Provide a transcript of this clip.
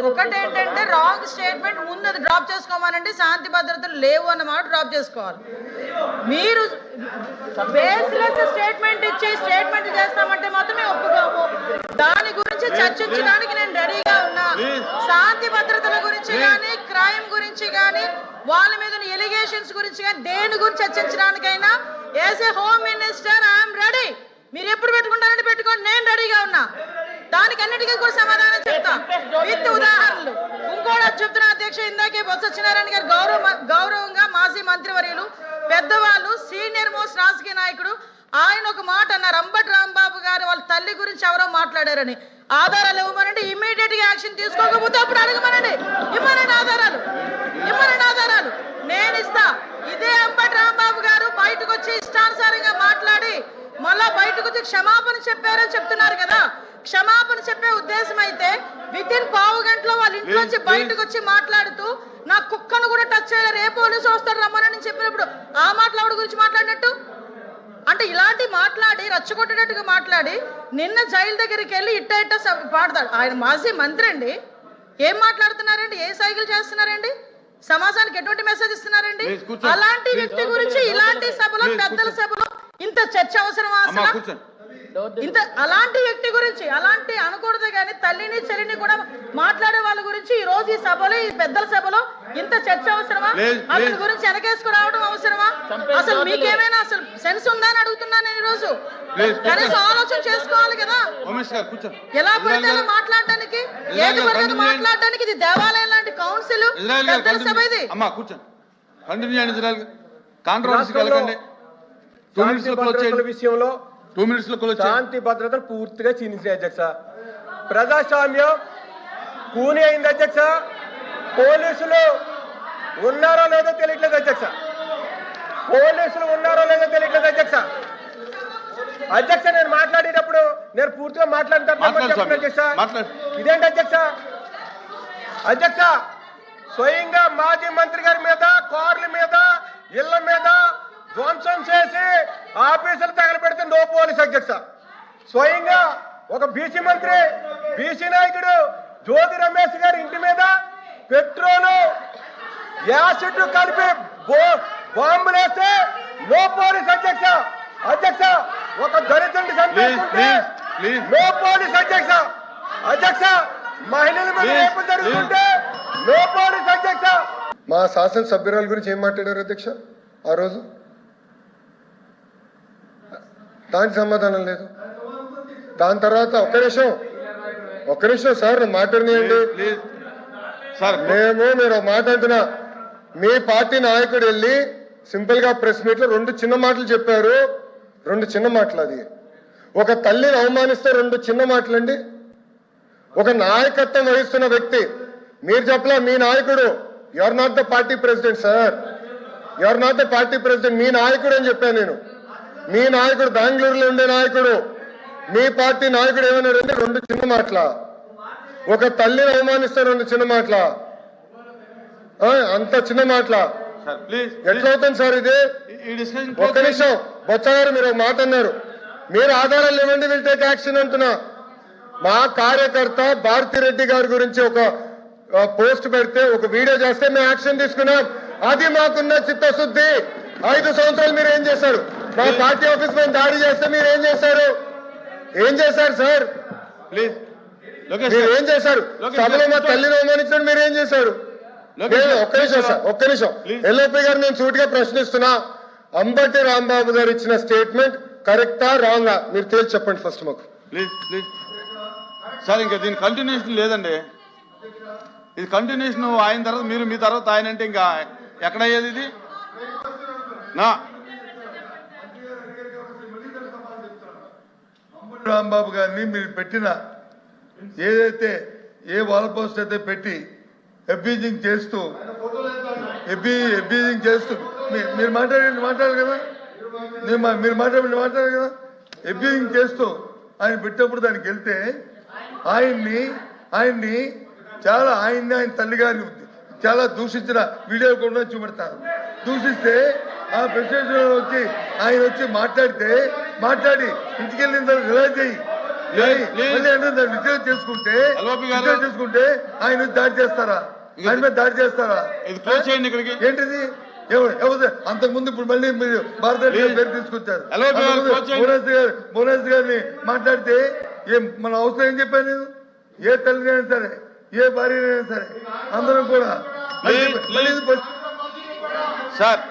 ఒకటేంటంటే wrong statement ముందు అది డ్రాప్ చేసుకోమనండి, శాంతి భద్రతలు లేవు అన్నమాట డ్రాప్ చేసుకోవాలి. మీరు బేస్లెస్ స్టేట్మెంట్ ఇచ్చి స్టేట్మెంట్ చేస్తామంటే మాత్రమే ఒప్పుకోము. దాని గురించి చర్చించడానికి నేను రెడీగా ఉన్నా. శాంతి భద్రతల గురించి కానీ, క్రైమ్ గురించి కానీ, వాళ్ళ మీద ఎలిగేషన్స్ గురించి కానీ, దేని గురించి చర్చించడానికైనా as a home minister I am ready. మీరు ఎప్పుడు పెట్టుకుంటారంటే పెట్టుకోండి, నేను రెడీగా ఉన్నా. దానికి అన్నిటికీ కూడా సమాధానం చెప్తా విత్ ఉదాహరణలు. ఇంకోటి చెప్తున్నా అధ్యక్ష, ఇందాకే బొత్స సత్యనారాయణ గారు గౌరవంగా మాజీ మంత్రివర్యులు, పెద్దవాళ్ళు, సీనియర్ మోస్ట్ రాజకీయ నాయకుడు, ఆయన ఒక మాట అన్నారు, అంబటి రాంబాబు గారు వాళ్ళ తల్లి గురించి ఎవరో మాట్లాడారని. ఆధారాలు ఇవ్వమనండి, ఇమ్మీడియట్ గా యాక్షన్ తీసుకోకపోతే అప్పుడు అడగమనండి, ఇమ్మనండి ఆధారాలు, ఇమ్మనండి ఆధారాలు, నేను ఇస్తా. ఇదే అంబటి రాంబాబు గారు బయటకు వచ్చి ఇష్టానుసారంగా మాట్లాడి మళ్ళా బయటకు వచ్చి క్షమాపణ చెప్పారని చెప్తున్నారు కదా. క్షమాపణ చెప్పే ఉద్దేశం అయితే వితిన్ పావు గంటలో వాళ్ళ ఇంట్లోంచి బయటకు వచ్చి మాట్లాడుతూ నా కుక్కను కూడా టచ్ చేయలేరు, ఏ పోలీసు వస్తారు రమ్మని చెప్పినప్పుడు ఆ మాట్లాడు గురించి మాట్లాడినట్టు అంటే ఇలాంటి మాట్లాడి రచ్చగొట్టేటట్టుగా మాట్లాడి నిన్న జైలు దగ్గరికి వెళ్ళి ఇట్ట పాడతాడు. ఆయన మాజీ మంత్రి అండి, ఏం మాట్లాడుతున్నారండి, ఏ సైకిల్ చేస్తున్నారండి, సమాజానికి ఎటువంటి మెసేజ్ ఇస్తున్నారండి? అలాంటి వ్యక్తి గురించి ఇలాంటి సభలో, పెద్దల సభలో ఇంత చర్చ అవసరమా అసలు? ఇంత అలాంటి వ్యక్తి గురించి అలాంటి అనకూడదు కానీ తల్లిని చెల్లిని కూడా మాట్లాడే వాళ్ళ గురించి ఈ రోజు ఈ సభలో, ఈ పెద్దల సభలో ఇంత చర్చ అవసరమా? అతని గురించి వెనకేసుకురావడం అవసరమా? అసలు మీకేమైనా అసలు సెన్స్ ఉందా అని అడుగుతున్నా నేను ఈ రోజు. కనీసం ఆలోచన చేసుకోవాలి కదా. ఎలా పడితే అలా మాట్లాడడానికి, ఏది పడితే మాట్లాడడానికి. ఇది దేవాలయం లాంటి కౌన్సిల్, పెద్దల సభ ఇది. విషయంలో శాంతి భద్రతలు పూర్తిగా క్షీణించాయి అధ్యక్ష. ప్రజాస్వామ్యం కూని అయింది అధ్యక్ష. పోలీసులు ఉన్నారో లేదో తెలియట్లేదు అధ్యక్ష. పోలీసులు ఉన్నారో లేదో తెలియట్లేదు అధ్యక్ష. అధ్యక్ష నేను మాట్లాడేటప్పుడు నేను పూర్తిగా మాట్లాడతాను అధ్యక్ష. ఇదేంటి అధ్యక్ష? అధ్యక్ష స్వయంగా మాజీ మంత్రి గారి మీద, కార్ల మీద, ఇళ్ల మీద ధ్వంసం చేసి ఆఫీసులు తగలబెడితే నో పోలీస్ అధ్యక్ష. స్వయంగా ఒక బీసీ మంత్రి, బీసీ నాయకుడు జ్యోతి రమేష్ గారి ఇంటి మీద పెట్రోలు, యాసిడ్ కలిపి బాంబులు వేస్తే నో పోలీస్ అధ్యక్ష. అధ్యక్ష ఒక దళితుడిని చంపేస్తుంటే నో పోలీస్ అధ్యక్ష. అధ్యక్ష మహిళల మీద రేపు జరుగుతుంటే నో పోలీస్ అధ్యక్ష. మా శాసనసభ్యురాల గురించి ఏం మాట్లాడారు అధ్యక్ష ఆ రోజు? దానికి సమాధానం లేదు. దాని తర్వాత ఒక్క నిమిషం సార్ మాట్లాడినాయండి. మీరు మాట అంటున్నా, మీ పార్టీ నాయకుడు వెళ్ళి సింపుల్ గా ప్రెస్ మీట్ లో 2 చిన్న మాటలు చెప్పారు. 2 చిన్న మాటలు. అది ఒక తల్లిని అవమానిస్తే 2 చిన్న మాటలండి. ఒక నాయకత్వం వహిస్తున్న వ్యక్తి మీరు చెప్పలా, మీ నాయకుడు you are not the party president sir, you are not the party president, మీ నాయకుడు అని చెప్పాను నేను. మీ నాయకుడు బెంగళూరులో ఉండే నాయకుడు, మీ పార్టీ నాయకుడు ఏమన్నాడంటే 2 చిన్న మాటల. ఒక తల్లిని అవమానిస్తే 2 చిన్న మాటల, అంత చిన్న మాటల ఎట్లవుతుంది సార్ ఇది? ఒక్క నిమిషం బొత్స గారు, మీరు ఒక మాట అన్నారు, మీరు ఆధారాలు ఇవ్వండి, విల్ టేక్ యాక్షన్ అంటున్నా. మా కార్యకర్త భారతిరెడ్డి గారి గురించి ఒక పోస్ట్ పెడితే, ఒక వీడియో చేస్తే మేము యాక్షన్ తీసుకున్నాం. అది మాకున్న చిత్తశుద్ధి. 5 సంవత్సరాలు మీరు ఏం చేశారు? మా పార్టీ ఆఫీస్ పైన దాడి చేస్తే మీరు ఏం చేశారు? ఏం చేశారు సార్? మీరు ఏం చేశారు? సభలో మా తల్లిని అవమానించడం మీరు ఏం చేశారు? ఒక్క నిమిషం సార్, ఒక్క నిమిషం. ఎల్ఓపి గారు నేను సూటిగా ప్రశ్నిస్తున్నా, అంబటి రాంబాబు గారు ఇచ్చిన స్టేట్మెంట్ కరెక్టా రాంగా మీరు తేల్చి చెప్పండి ఫస్ట్ మాకు. ప్లీజ్ సార్, ఇంకా దీని కంటిన్యూషన్ లేదండి. ఇది కంటిన్యూషన్ ఆయన తర్వాత మీరు, మీ తర్వాత ఆయన అంటే ఇంకా ఎక్కడయ్యేది ఇది? రాంబాబు గారిని మీరు పెట్టిన ఏదైతే వాల్ పోస్ట్ అయితే పెట్టి అబ్యూజింగ్ చేస్తూ మీరు మాట్లాడారు కదా, మీరు మాట్లాడారు కదా, అబ్యూజింగ్ చేస్తూ ఆయన పెట్టినప్పుడు దానికి వెళ్తే ఆయన్ని చాలా ఆయన తల్లి గారిని చాలా దూషించిన వీడియో కూడా చూపెడతారు. దూషిస్తే ఆ ప్రెసిడెంట్ వచ్చి ఆయన వచ్చి మాట్లాడి ఇంటికి వెళ్ళిన తర్వాత రిలైజ్ అయ్యి మళ్ళీ అంటే దాన్ని విత్డ్రా చేసుకుంటే LOP గారు. withdraw చేసుకుంటే ఆయన మీద దాడి చేస్తారా? ఆయన మీద దాడి చేస్తారా? ఇది క్లోజ్ చేయండి ఇక్కడికి. ఏంటిది? ఎవరు అంతకుముందు ఇప్పుడు మళ్ళీ మీరు భారతదేశ పేరు తీసుకొచ్చారు. LOP గారు క్లోజ్ చేయండి. బోనస్ గారిని మాట్లాడితే మన అవసరం ఏం చెప్పాను నేను? ఏ తల్లినైనా సరే, ఏ భార్యనైనా సరే, అందరం కూడా సార్